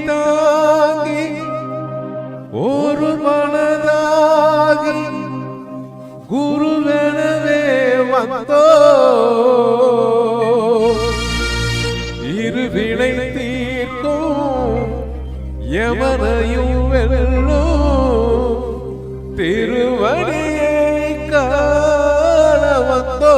தாங்கி ஒரு மனதாகி குருவெனவே வந்தோ இருவினை தீர்க்கும் யமனையும் வெல்லும் திருவடியை காண வந்தோ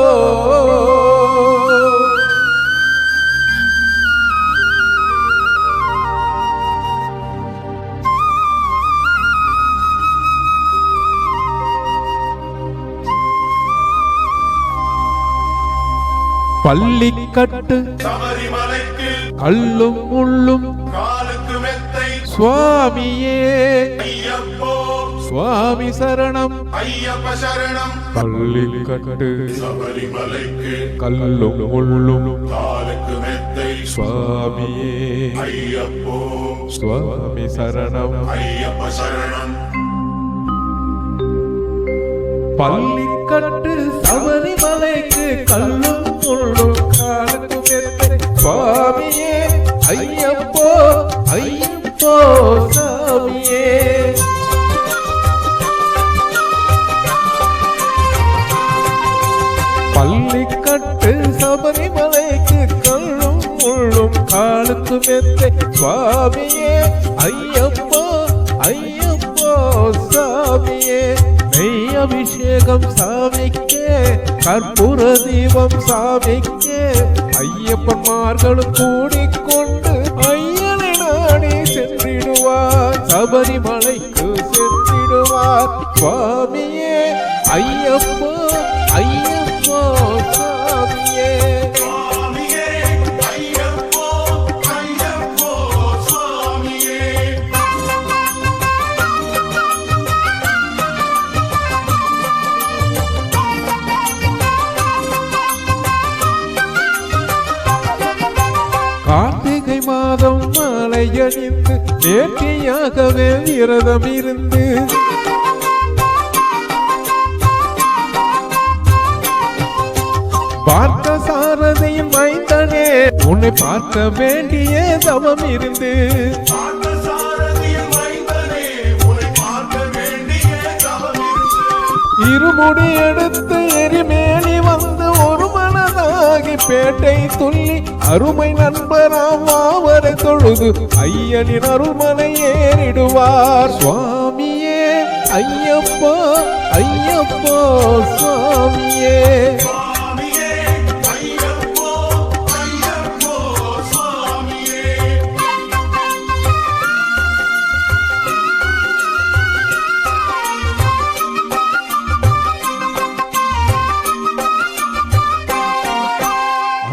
பள்ளிக்கட்டு சபரிமலைக்கு கல்லும் முள்ளும் காலுக்கு மெத்தை சுவாமியே ஐயப்போ சுவாமி சரணம் ஐயப்ப சரணம் பள்ளிக்கட்டு சபரிமலைக்கு கல்லும் முள்ளும் காலுக்கு மெத்தை சுவாமியே ஐயப்போ சுவாமி சரணம் ஐயப்ப சரணம் பள்ளிக்கட்டு சபரிமலைக்கு கல்லும் முள்ளும் காலுக்கு மெத்தை சுவாமியே ஐயப்போ ஐயப்போ சாமியே பள்ளிக்கட்டு சபரிமலைக்கு கல்லும் முள்ளும் காலுக்கு மெத்தை சுவாமியே ஐயப்போ ஐயப்போ சாமியே நெய் அபிஷேகம் சாமிக்கே கற்பூர தீபம் சாமிக்கே ஐயப்பன்மார்களும் கூடிக்கொண்டு ஐயனை நாடி சென்றிடுவார் சபரிமலைக்கு சென்றிடுவார் சுவாமியே ஐயப்போ ஐயப்போ சாமியே சுவாமியே ஐயப்போ ஐயப்போ சுவாமியே கார்த்திகை மாதம் மாலையணிந்து நேர்த்தியாகவே விரதம் இருந்து பார்த்த சாரதியின் மைந்தனே உன்னை பார்க்க வேண்டிய தவம் இருந்து பார்த்தசாரதியில் வைத்தனே உன்னை பார்க்க வேண்டிய தவம் இருந்து இருமுடி எடுத்து எரிமேனி வந்து ஒரு மனதாகி பேட்டை துள்ளி அருமை நண்பராம் அவரை தொழுது ஐயனின் அருள்மனை ஏறிடுவார் சுவாமியே ஐயப்போ ஐயப்போ சுவாமியே சுவாமியே ஐயப்போ ஐயப்போ சுவாமியே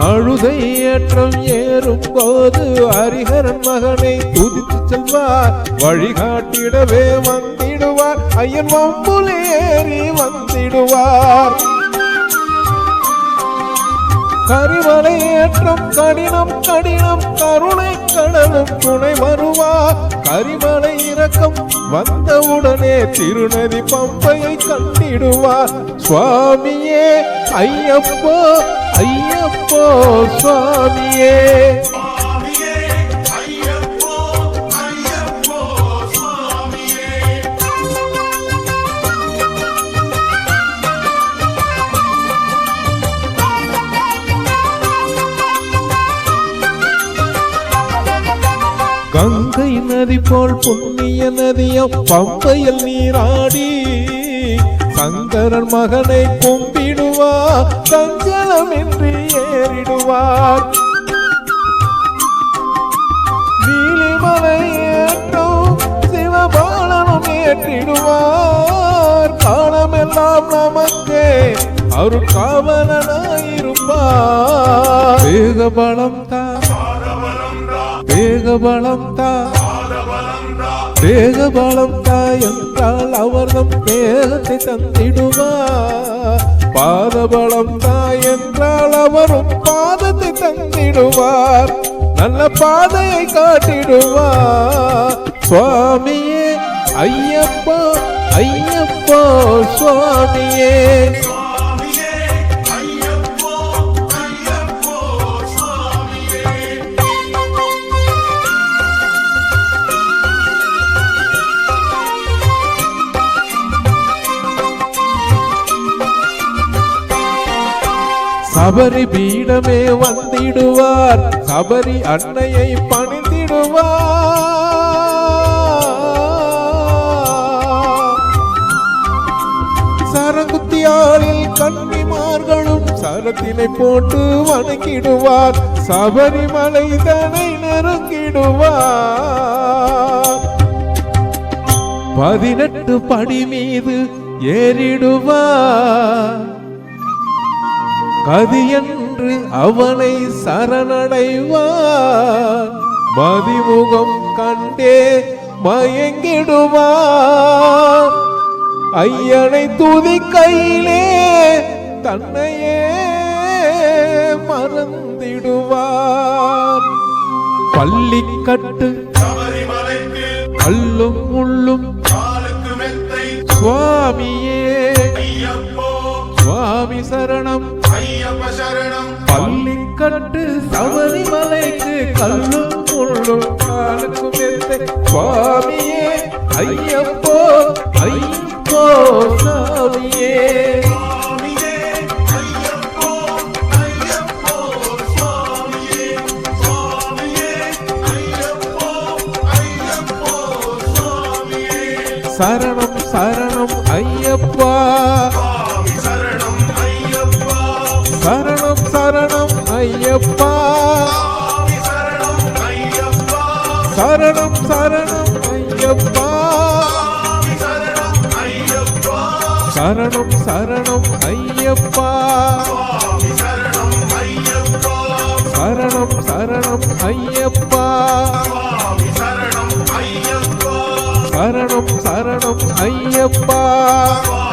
அழுதை ஏற்றம் ஏறும் போது ஹரிஹரன் மகனை துதித்து செல்வார் வழிகாட்டிடவே வந்திடுவார் ஐயன் வம்புல ஏறி வந்திடுவார் கரிமலை ஏற்றம் கடினம் கடினம் கருணை கடலும் துணை வருவார் கரிமலை இறக்கம் வந்தவுடனே திருநதி பம்பையை கண்டிடுவார் சுவாமியே ஐயப்போ ஐயப்போ சுவாமியே சுவாமியே ஐயப்போ ஐயப்போ சுவாமியே கங்கை நதி போல் புண்ணிய நதியம் பம்பையில் நீராடி சங்கரன் மகனை கும்பிடுவார் சஞ்சலமின்றி ஏறிடுவார் நீலிமலை ஏற்றம் சிவபாலனும் ஏற்றிடுவார் காலமெல்லாம் நமக்கே அருள் காவலனாயிருப்பார் வேகபலம் தான் வேகபலம் தான் வேகபலம் தாய் என்றால் அவர்தம் வேகத்தை தந்திடுவார் பாதபலம் தாய் என்றால் அவரும் பாதத்தை தந்திடுவார் நல்ல பாதையை காட்டிடுவார் சுவாமியே ஐயப்போ ஐயப்போ சுவாமியே சுவாமியே ஐயப்போ ஐயப்போ சுவாமியே சபரி பீடமே வந்திடுவார், சபரி அன்னையை பணிந்திடுவார். சரங்குத்தியாளில் கன்னிமார்களும் சரத்தினை போட்டு வணங்கிடுவார், சபரிமலை தனை நெருங்கிடுவார். 18 படி மீது ஏறிடுவார், கதியன்று அவனை சரணடைவார். மதிமுகம் கண்டே மயங்கிடுவார், ஐயனை துதிக்கையிலே தன்னையே மறந்திடுவார். பள்ளிக்கட்டு சபரிமலைக்கு கல்லும் முள்ளும் காலுக்கு மெத்தை சுவாமியே, ஐயப்போ சுவாமி சரணம். ஐயப்ப சரணம் பள்ளிக்கட்டு சபரிமலைக்கு கல்லும் முள்ளும் காலுக்கு மெத்தை சுவாமியே, ஐயப்போ ஐயப்போ சாமியே. சுவாமியே ஐயப்போ ஐயப்போ சுவாமியே சுவாமியே ஐயப்போ ஐயப்போ சுவாமியே சரணம் சரணம் ஐயப்பா, சுவாமி சரணம் ஐயப்பா சரணம் சரணம் ஐயப்பா, சுவாமி சரணம் ஐயப்பா சரணம் சரணம் ஐயப்பா, சுவாமி சரணம் ஐயப்பா சரணம் சரணம் ஐயப்பா, சுவாமி சரணம் ஐயப்பா சரணம் சரணம் ஐயப்பா, சுவாமி சரணம் ஐயப்பா சரணம் சரணம் ஐயப்பா. சுவாமி